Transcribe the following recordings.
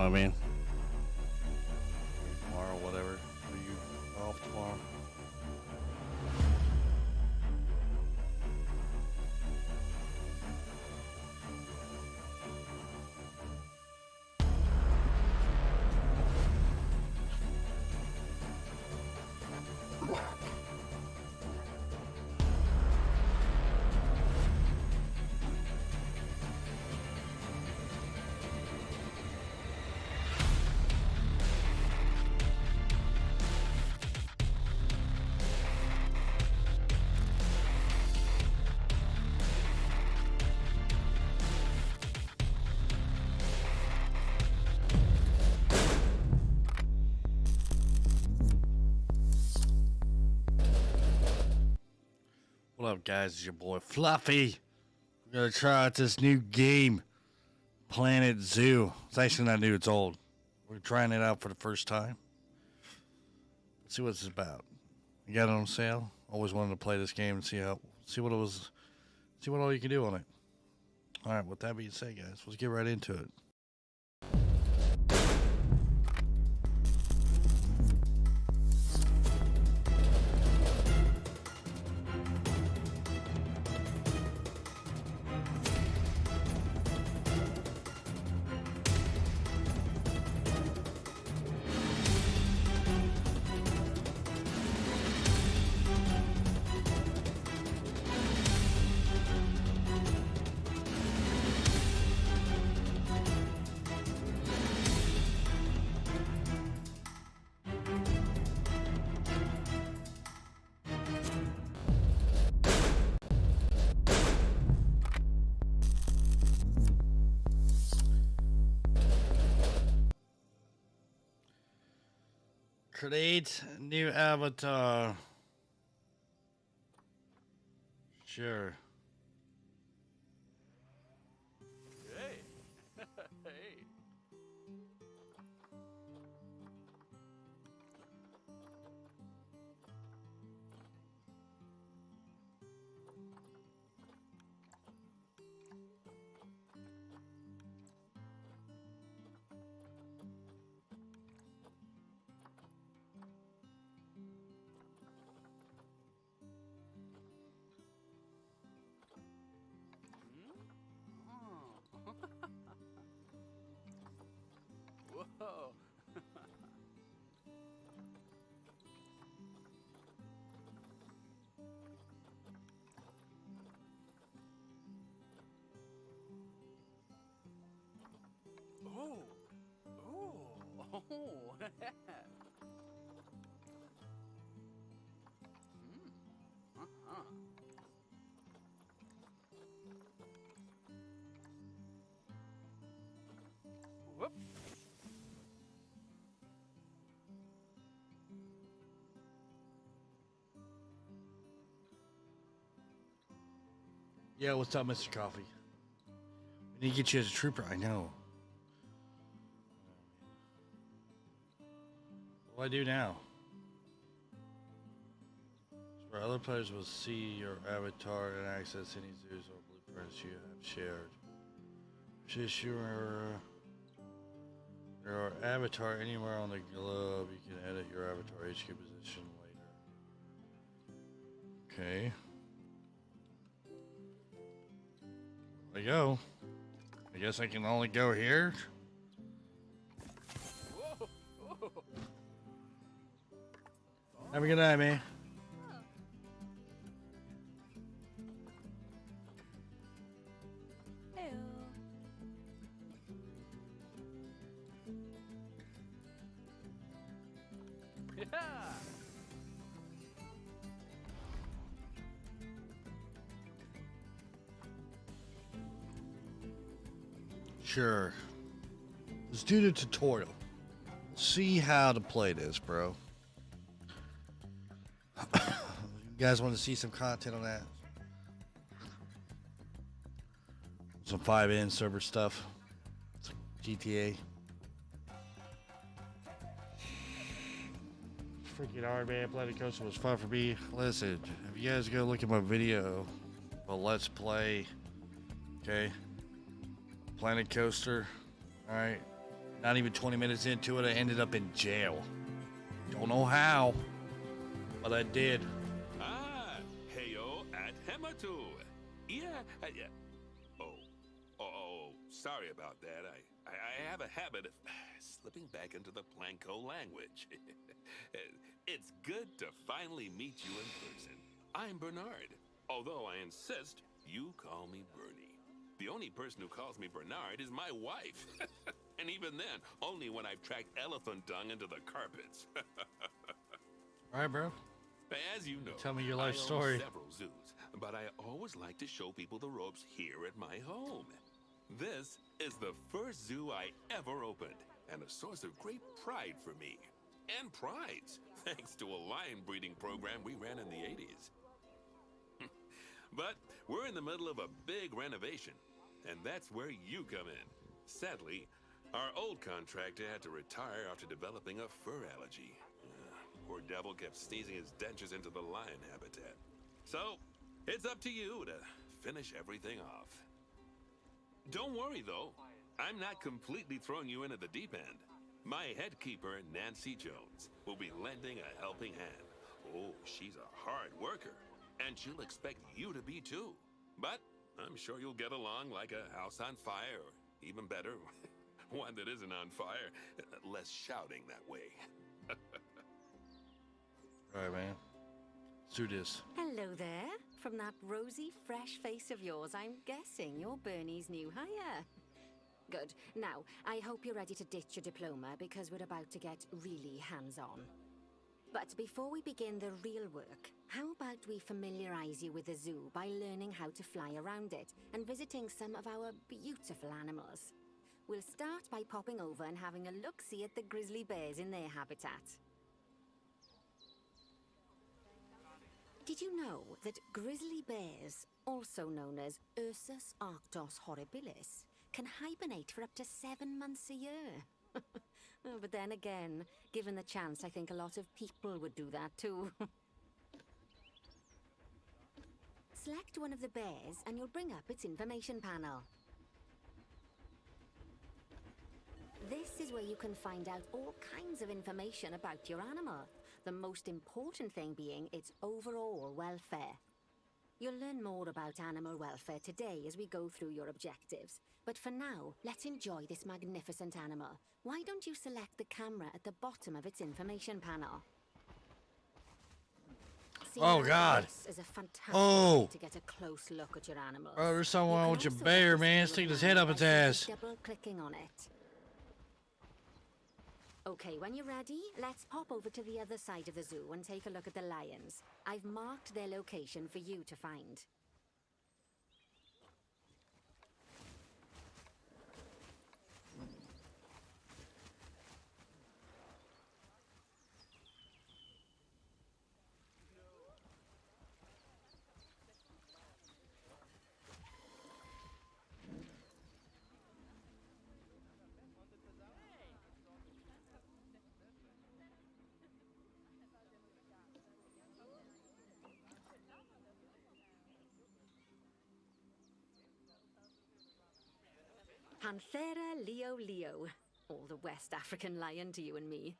what I mean? Tomorrow, whatever. Are you off tomorrow? What up, guys? It's your boy Fluffy. We're gonna try out this new game, Planet Zoo. It's actually not new; it's old. We're trying it out for the first time. Let's see what it's about. You got it on sale. Always wanted to play this game and see what all you can do on it. All right. With that being said, guys, let's get right into it. Create new avatar. Sure. Hey. Hey. Whoa. Oh. Oh. Oh. Uh-huh. Whoop. Yeah, what's up, Mr. Coffee? We need to get you as a trooper. I know. What do I do now? Where other players will see your avatar and access any zoos or blueprints you have shared. Just your avatar anywhere on the globe. You can edit your avatar HQ position later. Okay. There we go. I guess I can only go here. Whoa. Whoa. Have a good night, man. Yeah. Sure. Let's do the tutorial. See how to play this, bro. You guys want to see some content on that? Some 5N server stuff. Some GTA. Freaking hard, man. Planet Coaster was fun for me. Listen, if you guys go look at my video, a Let's Play, okay? Planet Coaster, alright? Not even 20 minutes into it, I ended up in jail. Don't know how, but I did. Ah, heyo at Hematu. Yeah, yeah. Oh, sorry about that. I have a habit of slipping back into the Planko language. It's good to finally meet you in person. I'm Bernard, although I insist you call me Bernie. The only person who calls me Bernard is my wife. And even then, only when I've tracked elephant dung into the carpets. All right, bro. As you know, Tell me your life I own story. several zoos, but I always like to show people the ropes here at my home. This is the first zoo I ever opened, and a source of great pride for me. And prides, thanks to a lion breeding program we ran in the 80s. But we're in the middle of a big renovation, and that's where you come in. Sadly, our old contractor had to retire after developing a fur allergy. Poor devil kept sneezing his dentures into the lion habitat. So, it's up to you to finish everything off. Don't worry, though. I'm not completely throwing you in at the deep end. My head keeper, Nancy Jones, will be lending a helping hand. Oh, she's a hard worker, and she'll expect you to be too. But I'm sure you'll get along like a house on fire, or even better, one that isn't on fire. Less shouting that way. All right, man. Let's do this. Hello there. From that rosy, fresh face of yours, I'm guessing you're Bernie's new hire. Good. Now, I hope you're ready to ditch your diploma because we're about to get really hands-on. But before we begin the real work, how about we familiarize you with the zoo by learning how to fly around it and visiting some of our beautiful animals? We'll start by popping over and having a look-see at the grizzly bears in their habitat. Did you know that grizzly bears, also known as Ursus arctos horribilis, can hibernate for up to 7 months a year? Oh, but then again, given the chance, I think a lot of people would do that too. Select one of the bears and you'll bring up its information panel. This is where you can find out all kinds of information about your animal. The most important thing being its overall welfare. You'll learn more about animal welfare today as we go through your objectives. But for now, let's enjoy this magnificent animal. Why don't you select the camera at the bottom of its information panel? Oh, God. This is a fantastic Oh. way to get a close look at your animals. Oh, there's You something wrong can with your also bear, get to man. see Stick your his head up animal its by ass. simply double-clicking on it. Okay, when you're ready, let's pop over to the other side of the zoo and take a look at the lions. I've marked their location for you to find. Panthera leo leo, or the West African lion to you and me.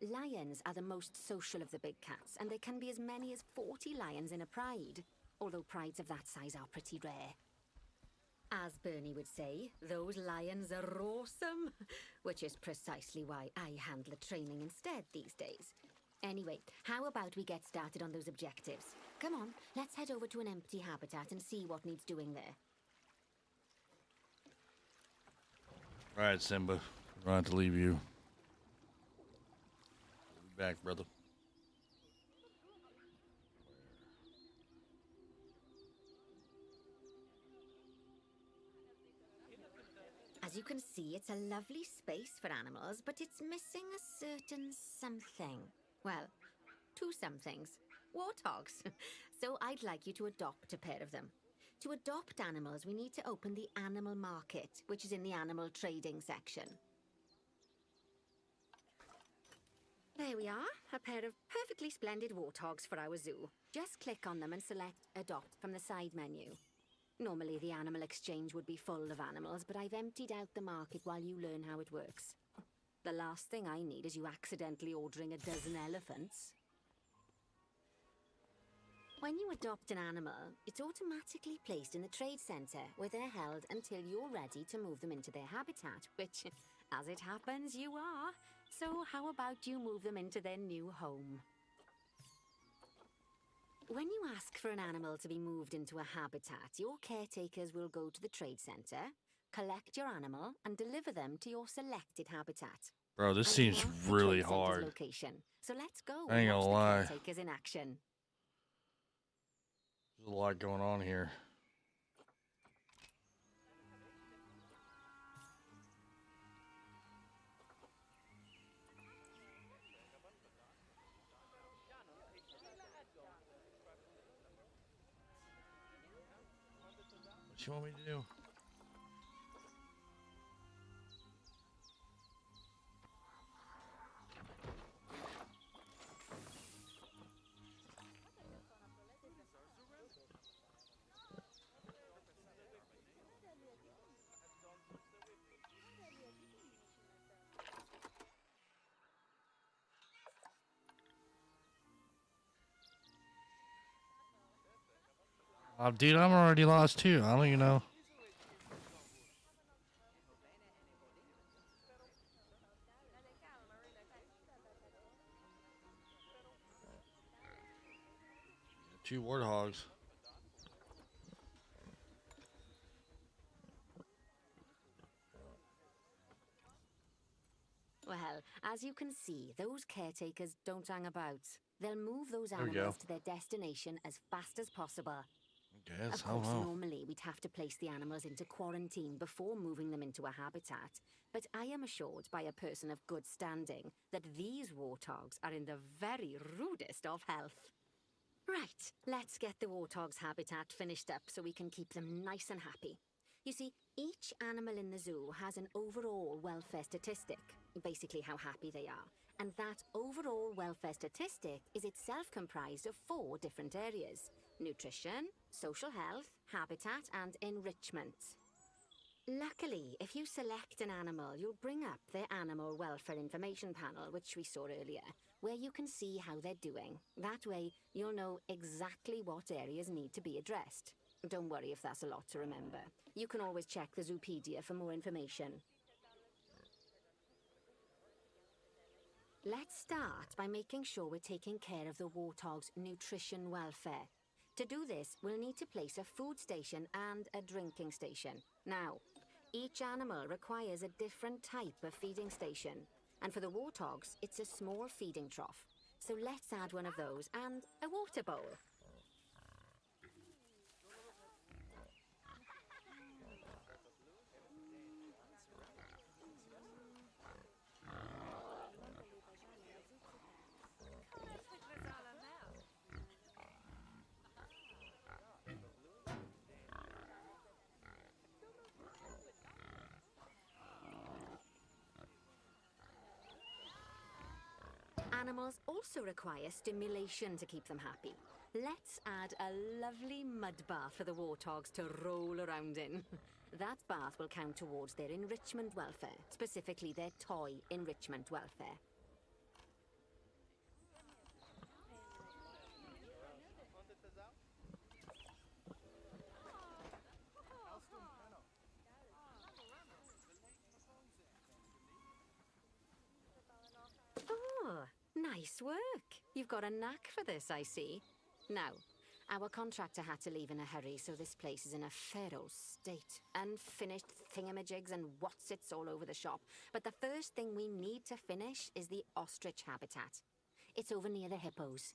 Lions are the most social of the big cats, and there can be as many as 40 lions in a pride, although prides of that size are pretty rare. As Bernie would say, those lions are awesome, which is precisely why I handle the training instead these days. Anyway, how about we get started on those objectives? Come on, let's head over to an empty habitat and see what needs doing there. All right, Simba. I'm going to leave you. I'll be back, brother. As you can see, it's a lovely space for animals, but it's missing a certain something. Well, two somethings. Warthogs. So I'd like you to adopt a pair of them. To adopt animals, we need to open the animal market, which is in the animal trading section. There we are, a pair of perfectly splendid warthogs for our zoo. Just click on them and select Adopt from the side menu. Normally the animal exchange would be full of animals, but I've emptied out the market while you learn how it works. The last thing I need is you accidentally ordering a dozen elephants. When you adopt an animal, it's automatically placed in the trade center, where they're held until you're ready to move them into their habitat, which, as it happens, you are. So how about you move them into their new home? When you ask for an animal to be moved into a habitat, your caretakers will go to the trade center, collect your animal, and deliver them to your selected habitat. Bro, this I'm seems here at the really trade center's hard. Location. So let's go I ain't and watch gonna the lie. caretakers in action. There's a lot going on here. What you want me to do? Oh, dude, I'm already lost too. I don't even know. Two warthogs. Well, as you can see, those caretakers don't hang about. They'll move those There we go. animals to their destination as fast as possible. I guess. Of I don't course, know. normally we'd have to place the animals into quarantine before moving them into a habitat, but I am assured by a person of good standing that these warthogs are in the very rudest of health. Right, let's get the warthog's habitat finished up so we can keep them nice and happy. You see, each animal in the zoo has an overall welfare statistic, basically how happy they are. And that overall welfare statistic is itself comprised of 4 different areas: nutrition, social health, habitat, and enrichment. Luckily, if you select an animal, you'll bring up their animal welfare information panel, which we saw earlier, where you can see how they're doing. That way, you'll know exactly what areas need to be addressed. Don't worry if that's a lot to remember. You can always check the Zoopedia for more information. Let's start by making sure we're taking care of the warthog's nutrition welfare. To do this, we'll need to place a food station and a drinking station. Now, each animal requires a different type of feeding station. And for the warthogs, it's a small feeding trough. So let's add one of those and a water bowl. Animals also require stimulation to keep them happy. Let's add a lovely mud bath for the warthogs to roll around in. That bath will count towards their enrichment welfare, specifically their toy enrichment welfare. Oh, nice work. You've got a knack for this, I see. Now, our contractor had to leave in a hurry, so this place is in a feral state. Unfinished thingamajigs and whatsits all over the shop. But the first thing we need to finish is the ostrich habitat. It's over near the hippos.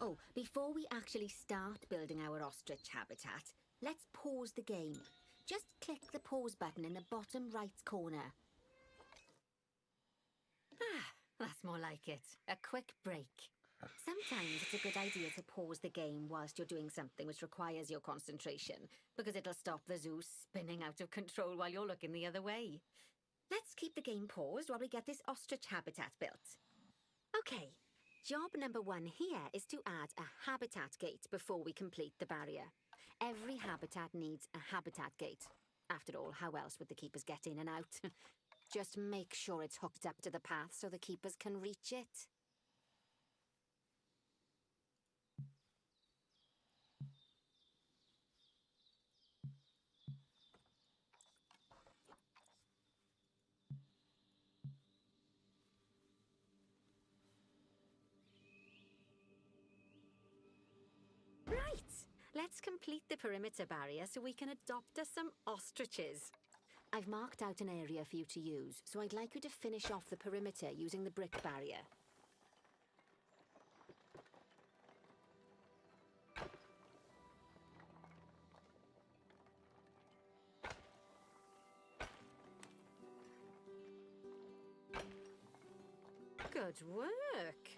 Oh, before we actually start building our ostrich habitat, let's pause the game. Just click the pause button in the bottom right corner. Ah, that's more like it. A quick break. Sometimes it's a good idea to pause the game whilst you're doing something which requires your concentration, because it'll stop the zoo spinning out of control while you're looking the other way. let's keep the game paused while we get this ostrich habitat built. Okay, job number 1 here is to add a habitat gate before we complete the barrier. Every habitat needs a habitat gate. After all, how else would the keepers get in and out? Just make sure it's hooked up to the path so the keepers can reach it. Right, let's complete the perimeter barrier so we can adopt us some ostriches. I've marked out an area for you to use, so I'd like you to finish off the perimeter using the brick barrier. Good work!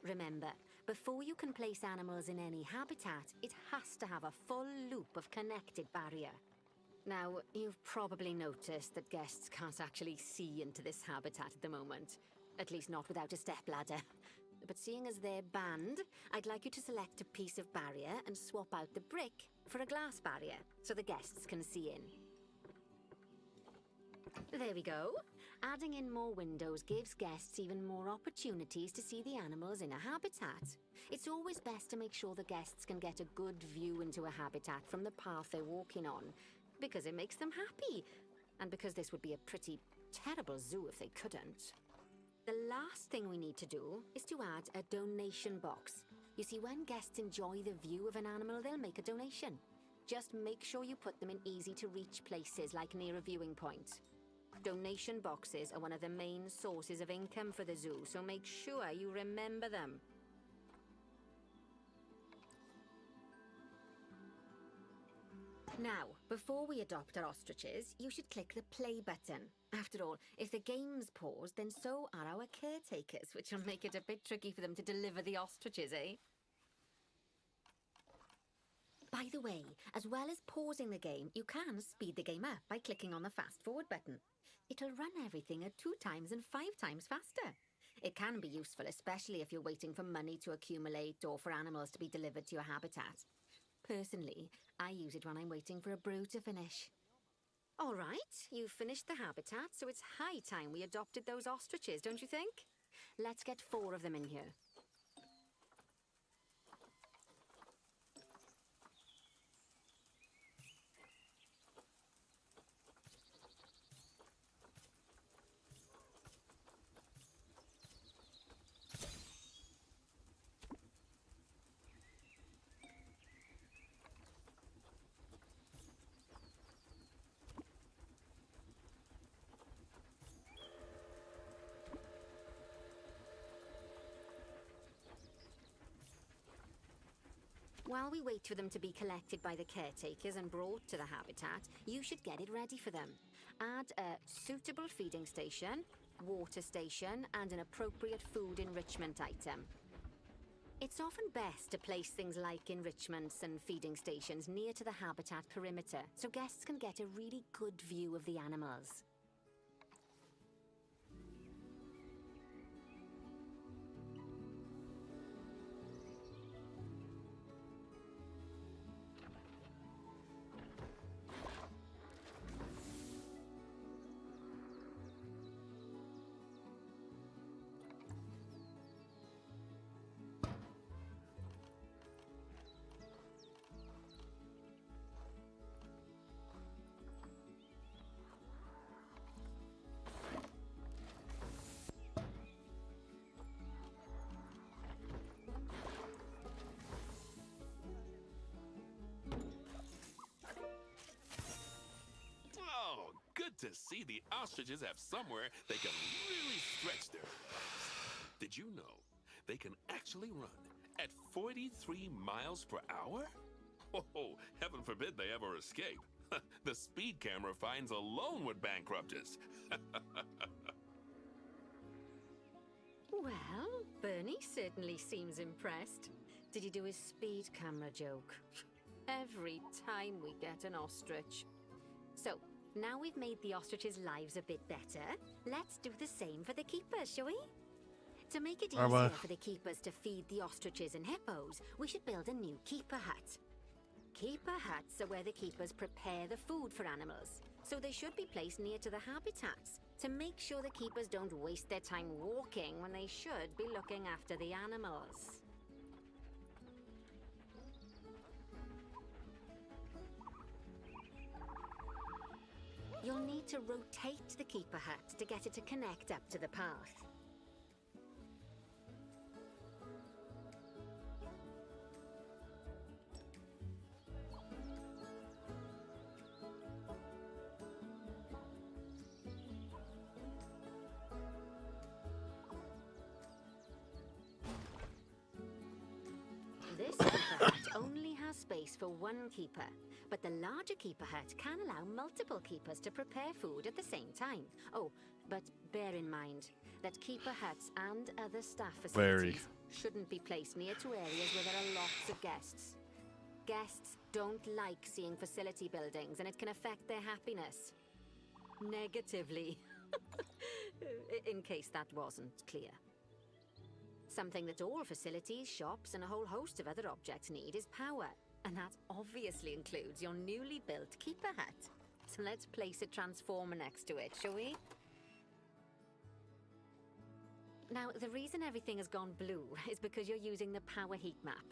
Remember, before you can place animals in any habitat, it has to have a full loop of connected barrier. Now, you've probably noticed that guests can't actually see into this habitat at the moment. At least not without a stepladder. But seeing as they're banned, I'd like you to select a piece of barrier and swap out the brick for a glass barrier, so the guests can see in. There we go. Adding in more windows gives guests even more opportunities to see the animals in a habitat. It's always best to make sure the guests can get a good view into a habitat from the path they're walking on, because it makes them happy, and because this would be a pretty terrible zoo if they couldn't. The last thing we need to do is to add a donation box. You see, when guests enjoy the view of an animal, they'll make a donation. Just make sure you put them in easy-to-reach places, like near a viewing point. Donation boxes are one of the main sources of income for the zoo, so make sure you remember them. Now, before we adopt our ostriches, you should click the play button. After all, if the game's paused, then so are our caretakers, which will make it a bit tricky for them to deliver the ostriches, eh? By the way, as well as pausing the game, you can speed the game up by clicking on the fast forward button. It'll run everything at 2 times and 5 times faster. It can be useful, especially if you're waiting for money to accumulate or for animals to be delivered to your habitat. Personally, I use it when I'm waiting for a brew to finish. All right, you've finished the habitat, so it's high time we adopted those ostriches, don't you think? Let's get 4 of them in here. While we wait for them to be collected by the caretakers and brought to the habitat, you should get it ready for them. Add a suitable feeding station, water station, and an appropriate food enrichment item. It's often best to place things like enrichments and feeding stations near to the habitat perimeter, so guests can get a really good view of the animals. Oh, good to see the ostriches have somewhere they can really stretch their legs. Did you know they can actually run at 43 miles per hour? Oh, heaven forbid they ever escape. The speed camera fines alone would bankrupt us. Well, Bernie certainly seems impressed. Did you do his speed camera joke? Every time we get an ostrich. So, Now we've made the ostriches' lives a bit better, let's do the same for the keepers, shall we? To make it easier Alright. for the keepers to feed the ostriches and hippos, we should build a new keeper hut. Keeper huts are where the keepers prepare the food for animals, so they should be placed near to the habitats to make sure the keepers don't waste their time walking when they should be looking after the animals. You'll need to rotate the keeper hut to get it to connect up to the path. This keeper hut only has space for one keeper, but the larger keeper hut can allow multiple keepers to prepare food at the same time. Oh, but bear in mind that keeper huts and other staff facilities shouldn't be placed near to areas where there are lots of guests. Guests don't like seeing facility buildings, and it can affect their happiness negatively. In case that wasn't clear. Something that all facilities, shops, and a whole host of other objects need is power. And that obviously includes your newly built keeper hut. So let's place a transformer next to it, shall we? Now, the reason everything has gone blue is because you're using the power heat map.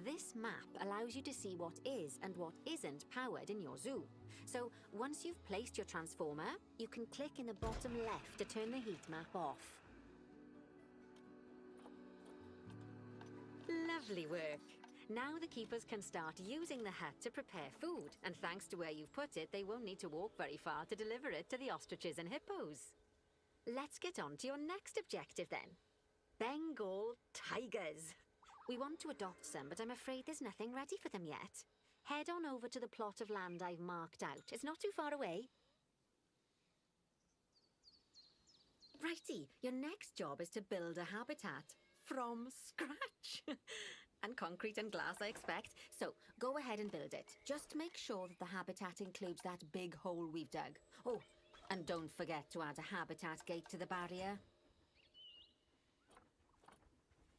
This map allows you to see what is and what isn't powered in your zoo. So once you've placed your transformer, you can click in the bottom left to turn the heat map off. Lovely work. Now the keepers can start using the hut to prepare food, and thanks to where you've put it, they won't need to walk very far to deliver it to the ostriches and hippos. Let's get on to your next objective then. Bengal tigers. We want to adopt some, but I'm afraid there's nothing ready for them yet. Head on over to the plot of land I've marked out. It's not too far away. Righty, your next job is to build a habitat from scratch. And concrete and glass, I expect. So go ahead and build it. Just make sure that the habitat includes that big hole we've dug. Oh, and don't forget to add a habitat gate to the barrier.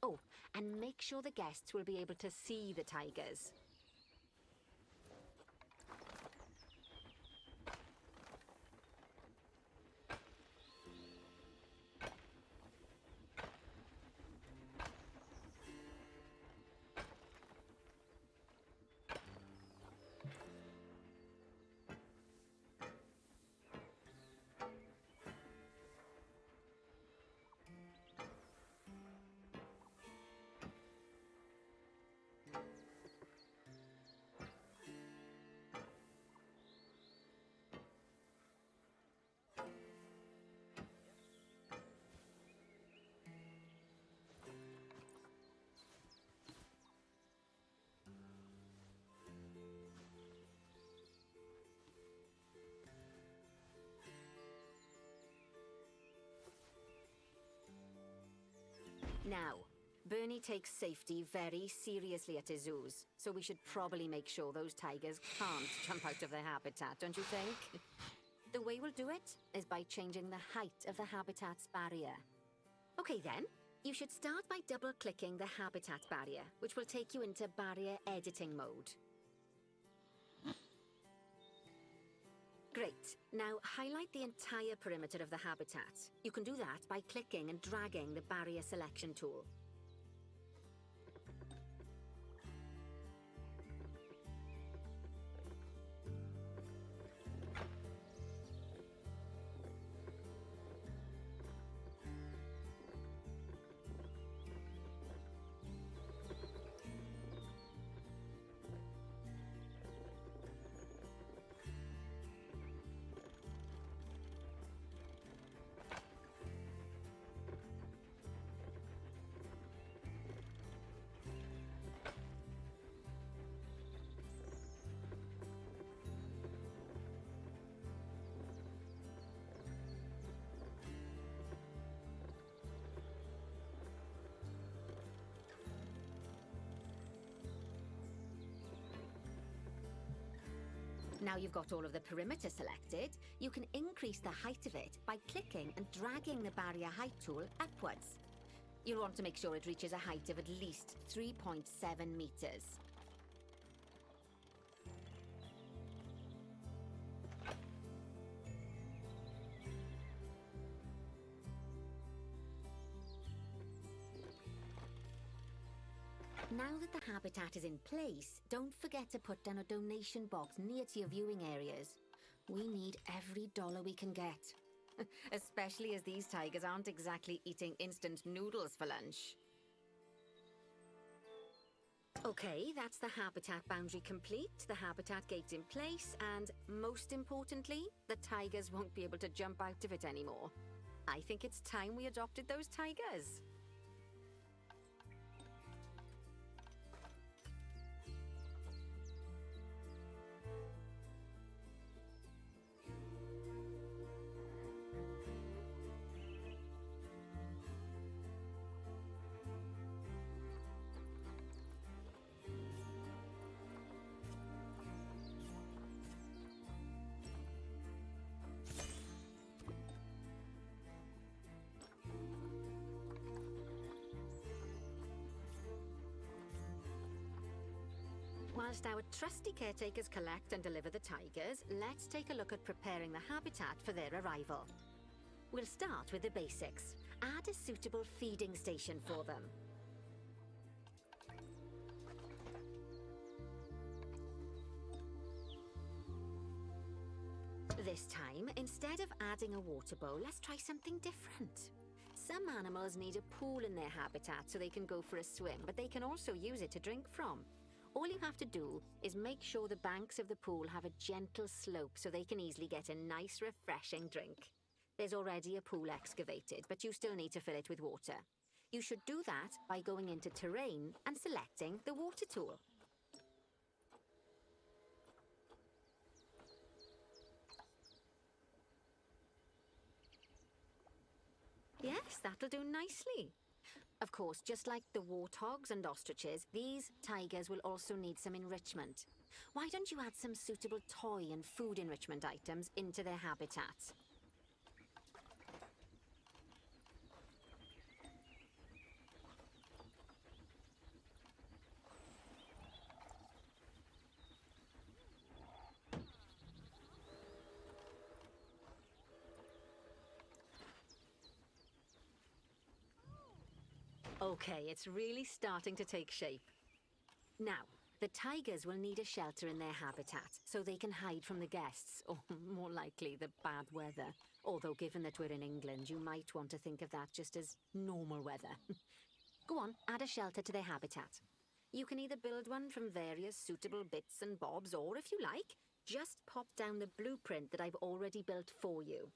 Oh, and make sure the guests will be able to see the tigers. Now, Bernie takes safety very seriously at his zoos, so we should probably make sure those tigers can't jump out of their habitat, don't you think? The way we'll do it is by changing the height of the habitat's barrier. Okay then, you should start by double-clicking the habitat barrier, which will take you into barrier editing mode. Great. Now highlight the entire perimeter of the habitat. You can do that by clicking and dragging the barrier selection tool. Now you've got all of the perimeter selected, you can increase the height of it by clicking and dragging the barrier height tool upwards. You'll want to make sure it reaches a height of at least 3.7 meters. Now that the habitat is in place, don't forget to put down a donation box near to your viewing areas. We need every dollar we can get. Especially as these tigers aren't exactly eating instant noodles for lunch. Okay, that's the habitat boundary complete, the habitat gate in place, and most importantly, the tigers won't be able to jump out of it anymore. I think it's time we adopted those tigers. Whilst our trusty caretakers collect and deliver the tigers, let's take a look at preparing the habitat for their arrival. We'll start with the basics. Add a suitable feeding station for them. This time, instead of adding a water bowl, let's try something different. Some animals need a pool in their habitat so they can go for a swim, but they can also use it to drink from. All you have to do is make sure the banks of the pool have a gentle slope so they can easily get a nice, refreshing drink. There's already a pool excavated, but you still need to fill it with water. You should do that by going into Terrain and selecting the water tool. Yes, that'll do nicely. Of course, just like the warthogs and ostriches, these tigers will also need some enrichment. Why don't you add some suitable toy and food enrichment items into their habitat? Okay, it's really starting to take shape. Now, the tigers will need a shelter in their habitat so they can hide from the guests, or more likely, the bad weather. Although given that we're in England, you might want to think of that just as normal weather. Go on, add a shelter to their habitat. You can either build one from various suitable bits and bobs, or if you like, just pop down the blueprint that I've already built for you.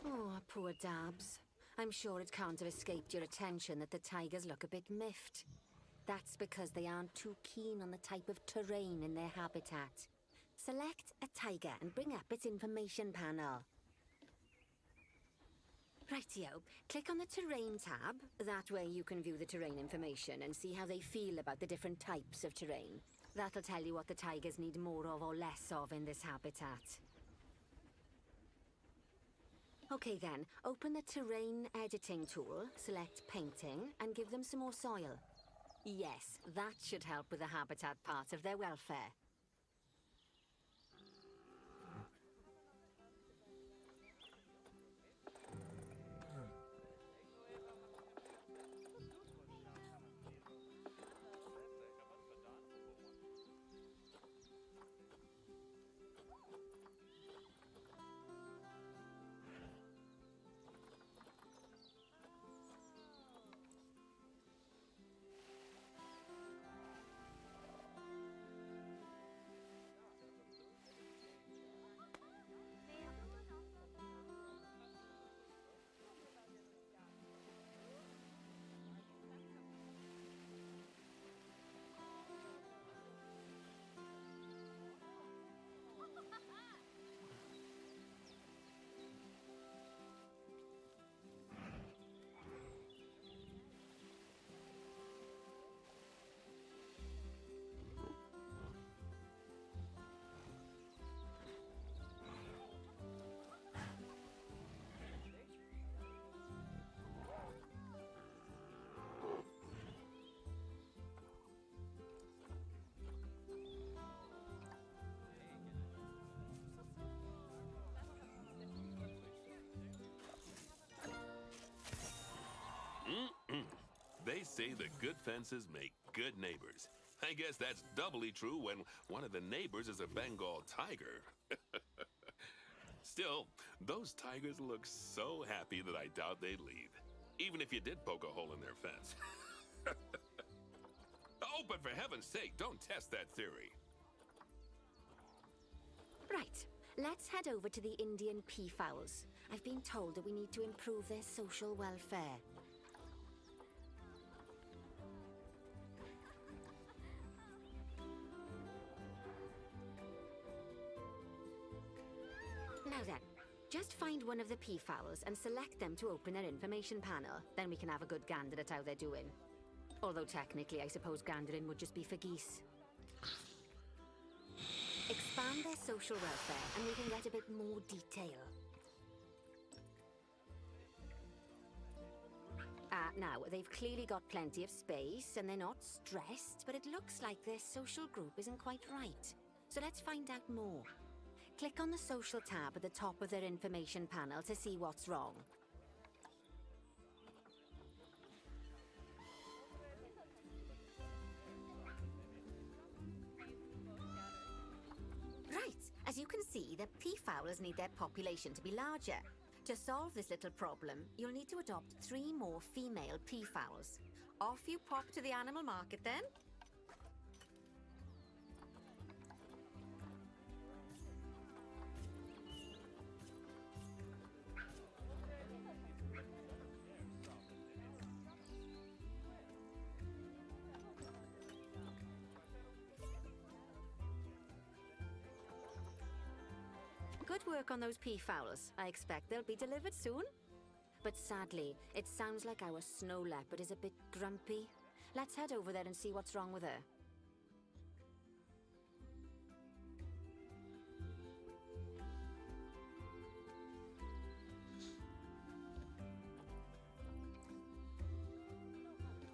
Oh, poor Dabs. I'm sure it can't have escaped your attention that the tigers look a bit miffed. That's because they aren't too keen on the type of terrain in their habitat. Select a tiger and bring up its information panel. Rightio, click on the Terrain tab. That way you can view the terrain information and see how they feel about the different types of terrain. That'll tell you what the tigers need more of or less of in this habitat. Okay then, open the Terrain Editing tool, select Painting, and give them some more soil. Yes, that should help with the habitat part of their welfare. say that good fences make good neighbors. I guess that's doubly true when one of the neighbors is a Bengal tiger. Still, those tigers look so happy that I doubt they'd leave, even if you did poke a hole in their fence. Oh, but for heaven's sake, don't test that theory. Right, let's head over to the Indian peafowls. I've been told that we need to improve their social welfare. Now then, just find one of the peafowls and select them to open their information panel. Then we can have a good gander at how they're doing. Although technically, I suppose gandering would just be for geese. Expand their social welfare and we can get a bit more detail. Now, they've clearly got plenty of space and they're not stressed, but it looks like their social group isn't quite right. So let's find out more. Click on the social tab at the top of their information panel to see what's wrong. Right, as you can see, the peafowls need their population to be larger. To solve this little problem, you'll need to adopt 3 more female peafowls. Off you pop to the animal market then. Good work on those peafowls. I expect they'll be delivered soon. But sadly, it sounds like our snow leopard is a bit grumpy. Let's head over there and see what's wrong with her.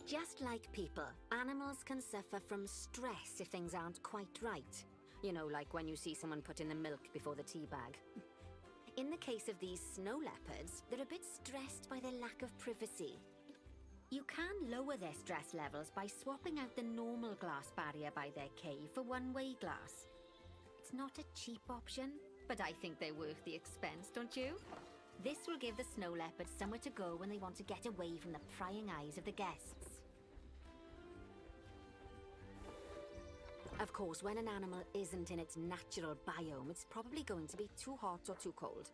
Just like people, animals can suffer from stress if things aren't quite right. You know, like when you see someone put in the milk before the tea bag. In the case of these snow leopards, they're a bit stressed by their lack of privacy. You can lower their stress levels by swapping out the normal glass barrier by their cave for one-way glass. It's not a cheap option, but I think they're worth the expense, don't you? This will give the snow leopards somewhere to go when they want to get away from the prying eyes of the guests. Of course, when an animal isn't in its natural biome, it's probably going to be too hot or too cold.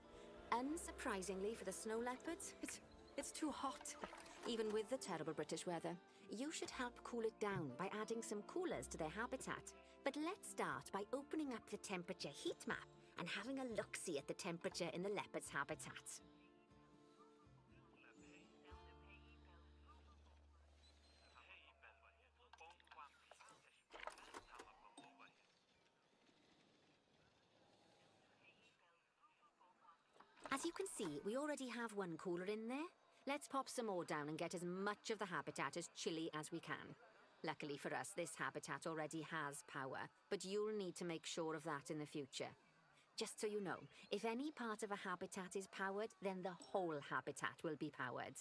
Unsurprisingly for the snow leopards, it's too hot. Even with the terrible British weather, you should help cool it down by adding some coolers to their habitat. But let's start by opening up the temperature heat map and having a look-see at the temperature in the leopard's habitat. As you can see, we already have one cooler in there. Let's pop some more down and get as much of the habitat as chilly as we can. Luckily for us, this habitat already has power, but you'll need to make sure of that in the future. Just so you know, if any part of a habitat is powered, then the whole habitat will be powered.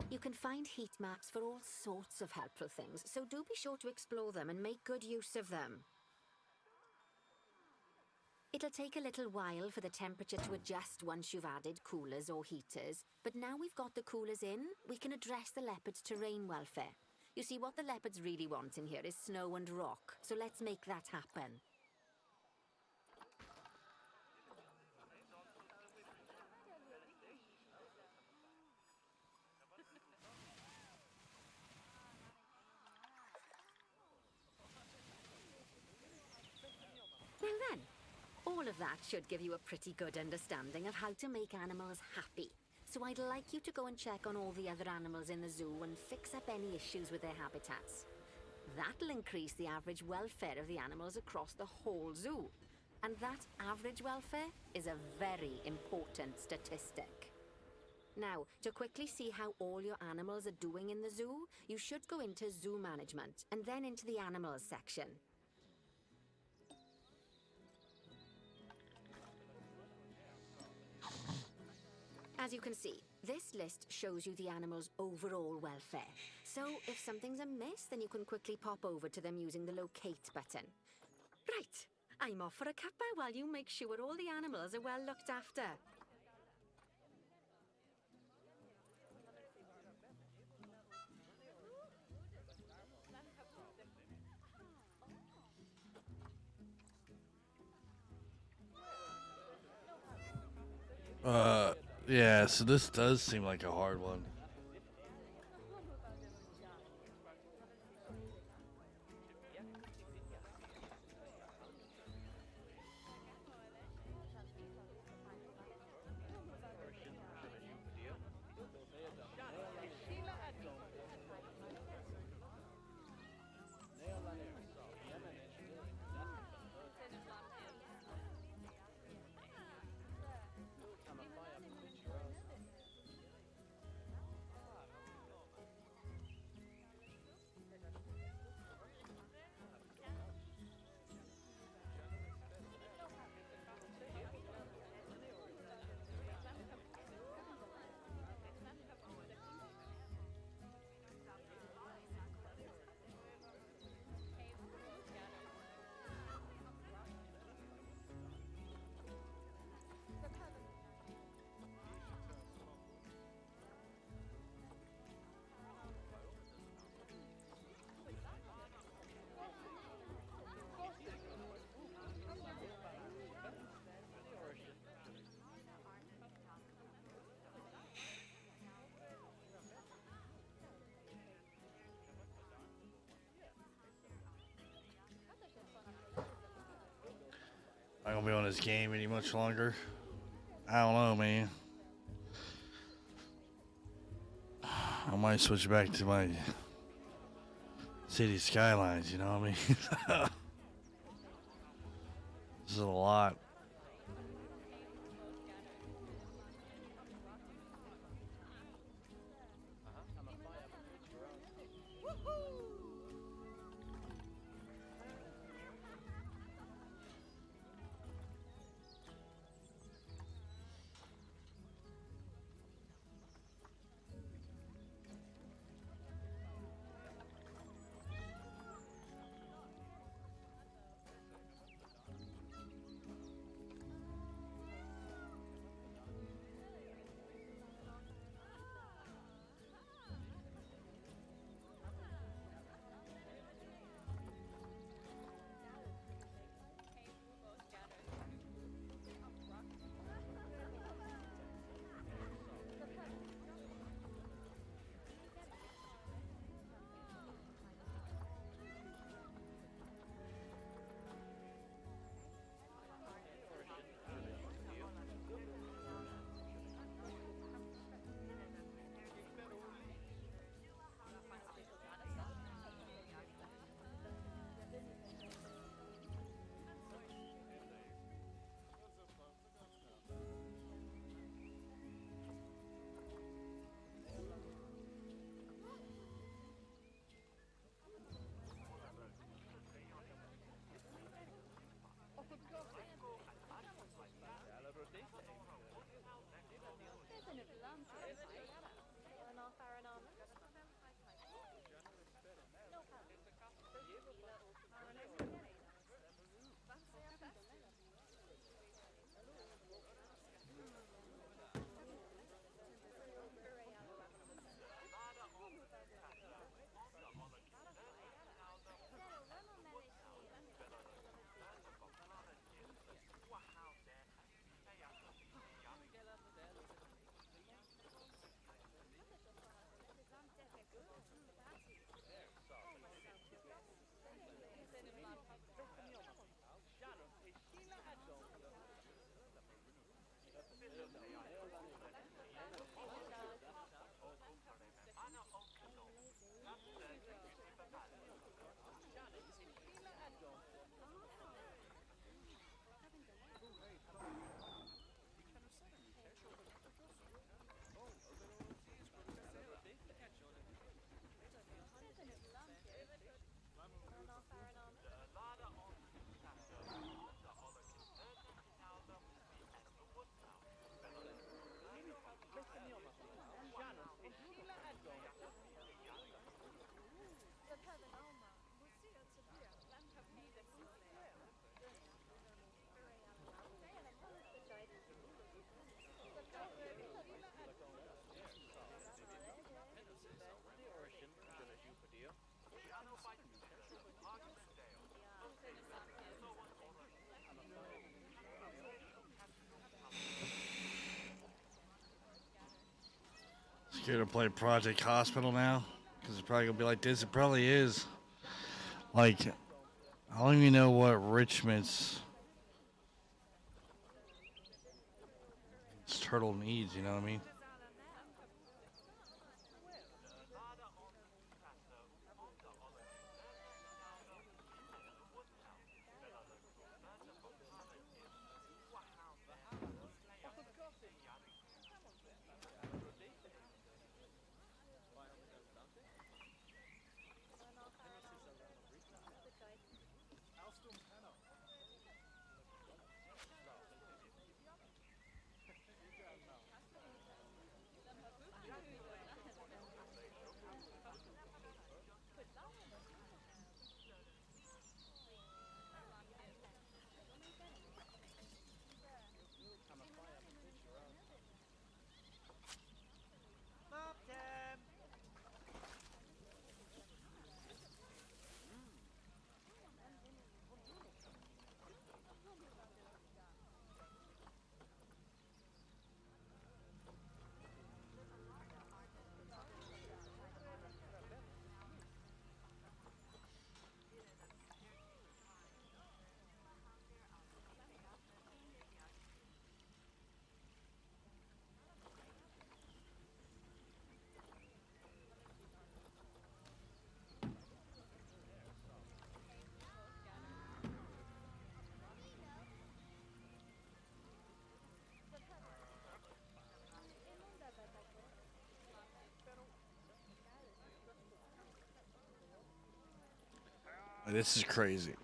You can find heat maps for all sorts of helpful things, so do be sure to explore them and make good use of them. It'll take a little while for the temperature to adjust once you've added coolers or heaters, but now we've got the coolers in, we can address the leopard's terrain welfare. You see, what the leopards really want in here is snow and rock, so let's make that happen. Well then, all of that should give you a pretty good understanding of how to make animals happy. So I'd like you to go and check on all the other animals in the zoo and fix up any issues with their habitats. That'll increase the average welfare of the animals across the whole zoo. And that average welfare is a very important statistic. Now, to quickly see how all your animals are doing in the zoo, you should go into zoo management and then into the animals section. As you can see, this list shows you the animal's overall welfare. So if something's amiss, then you can quickly pop over to them using the locate button. Right, I'm off for a cuppa while you make sure all the animals are well looked after. Yeah, so this does seem like a hard one. Not gonna be on this game any much longer. I don't know, man. I might switch back to my city skylines, you know what I mean? This is a lot. Scared to play Project Hospital now? Because it's probably gonna be like this. It probably is. Like, I don't even know what Richmond's turtle needs. You know what I mean? This is crazy.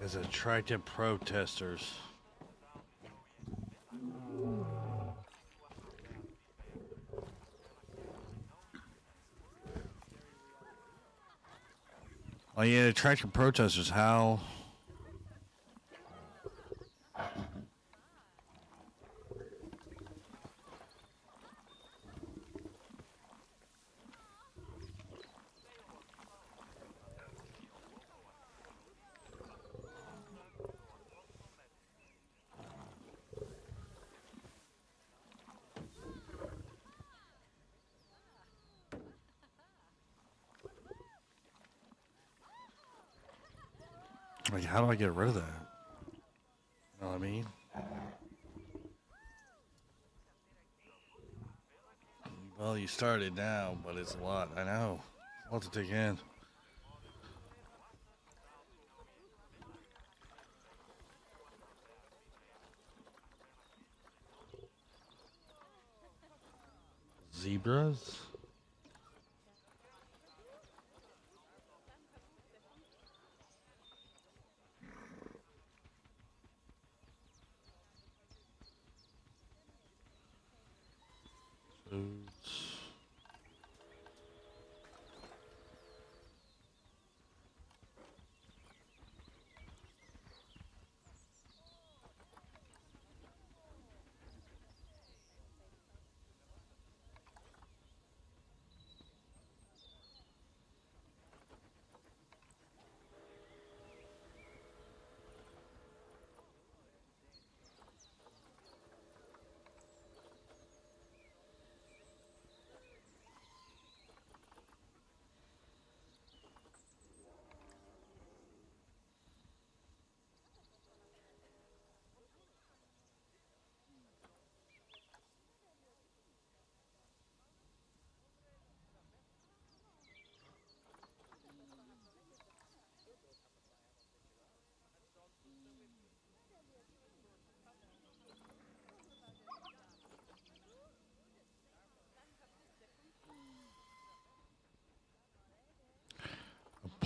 As attractive protesters. Oh yeah, attractive protesters. How? Like, how do I get rid of that? You know what I mean? Well, you started now, but it's a lot. I know. A lot to take in. Zebras? Foods.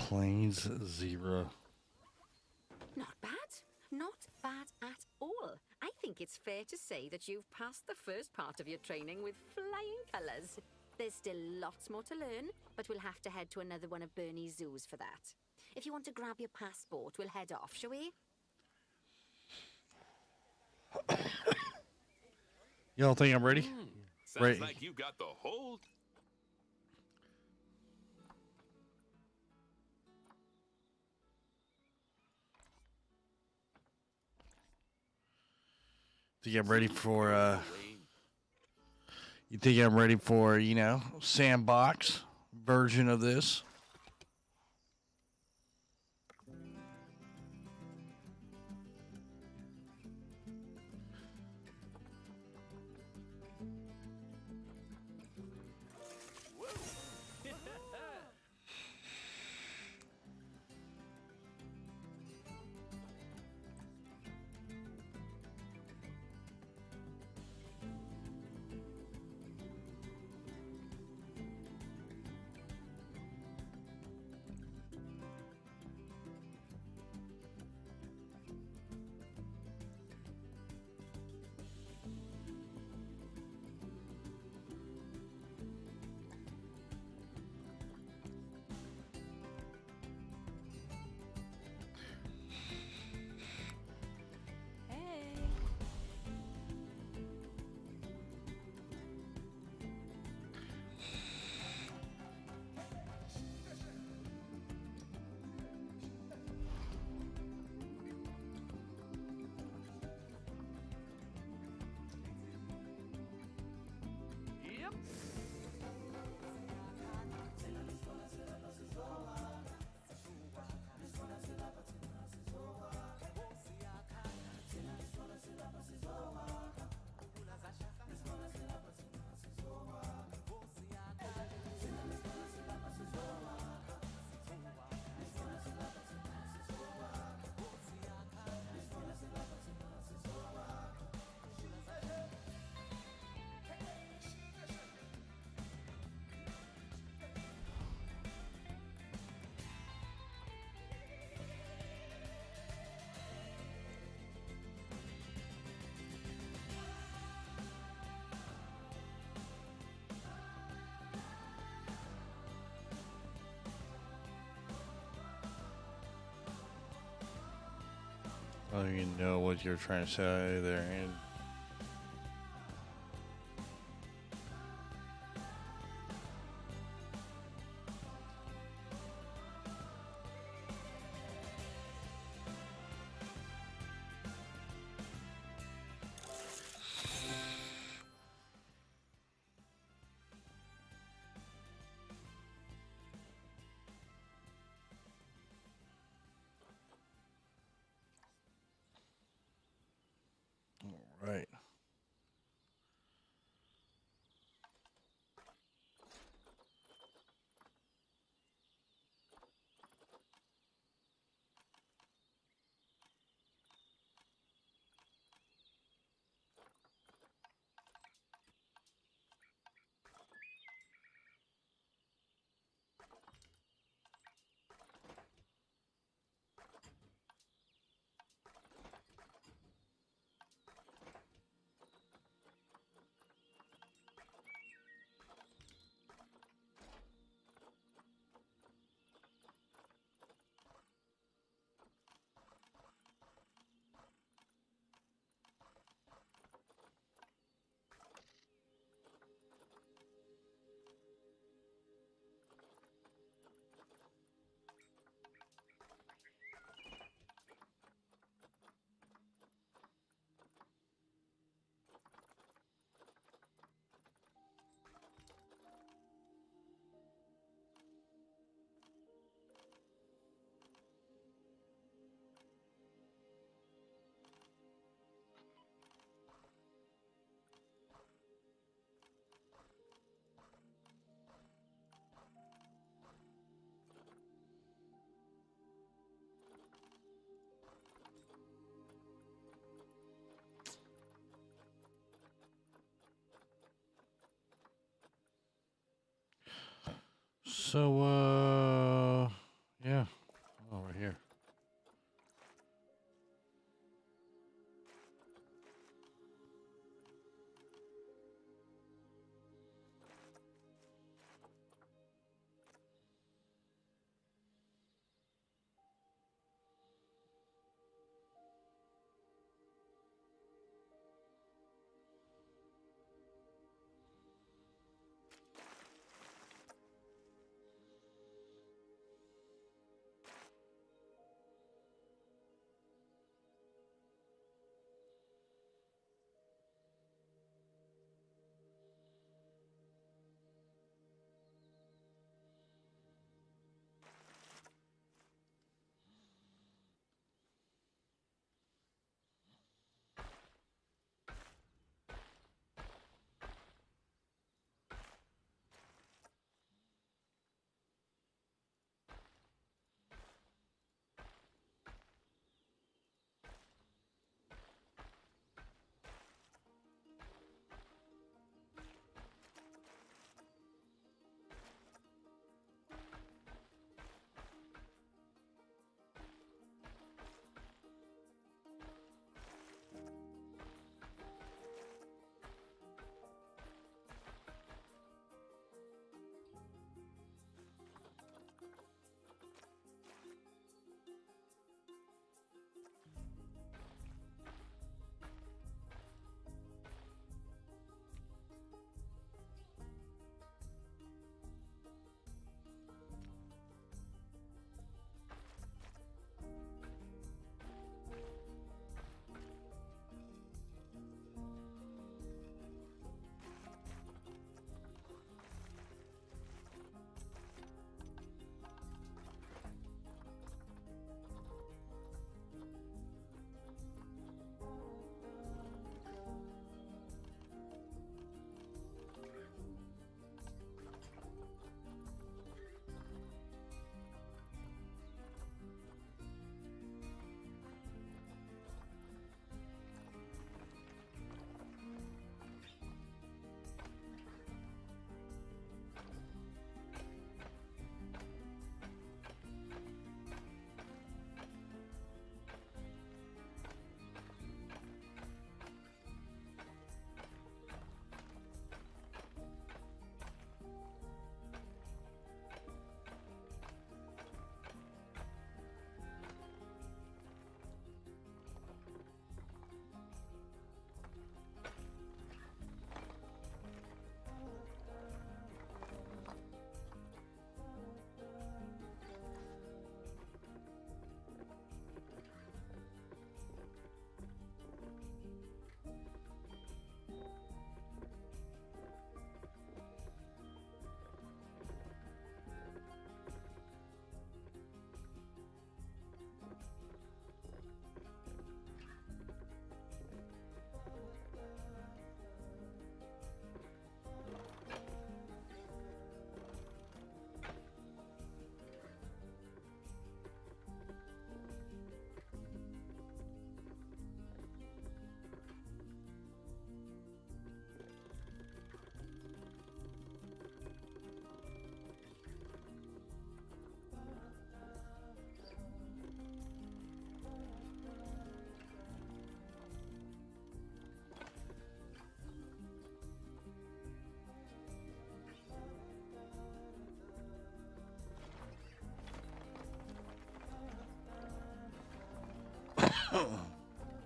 Plains zebra. Not bad. Not bad at all. I think it's fair to say that you've passed the first part of your training with flying colours. There's still lots more to learn, but we'll have to head to another one of Bernie's zoos for that. If you want to grab your passport, we'll head off, shall we? Y'all think I'm ready? Sounds Right. like you got the whole. Think I'm ready for you think I'm ready for, sandbox version of this? Yep. I don't even know what you're trying to say there. And right. So, yeah.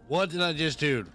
What did I just do?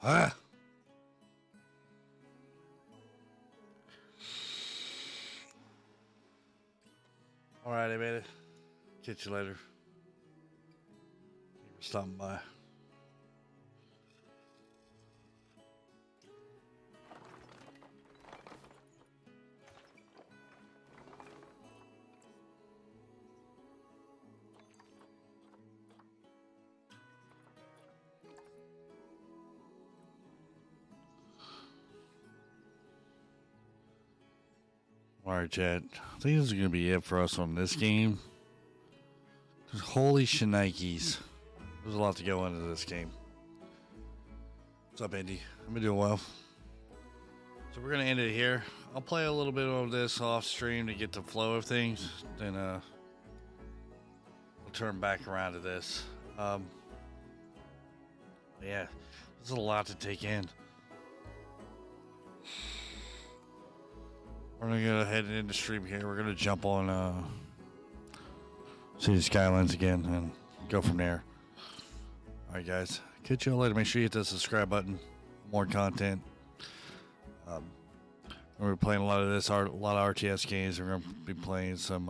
Ah. All right, I made it. Catch you later. Thank you for stopping by. All right, chat. I think this is going to be it for us on this game. Holy shnikes. There's a lot to go into this game. What's up, Andy? I've been doing well. So we're going to end it here. I'll play a little bit of this off stream to get the flow of things. Then we'll turn back around to this. Yeah, there's a lot to take in. We're going to go ahead and end the stream here. We're going to jump on City Skylines again and go from there. All right, guys. Catch you all later. Make sure you hit the subscribe button. More content. We're playing a lot of this, a lot of RTS games. We're going to be playing some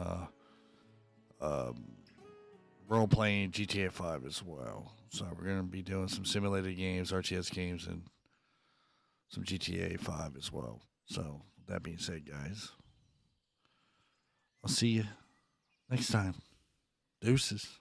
role-playing GTA 5 as well. So we're going to be doing some simulated games, RTS games, and some GTA 5 as well. So with that being said, guys, I'll see you next time. Deuces.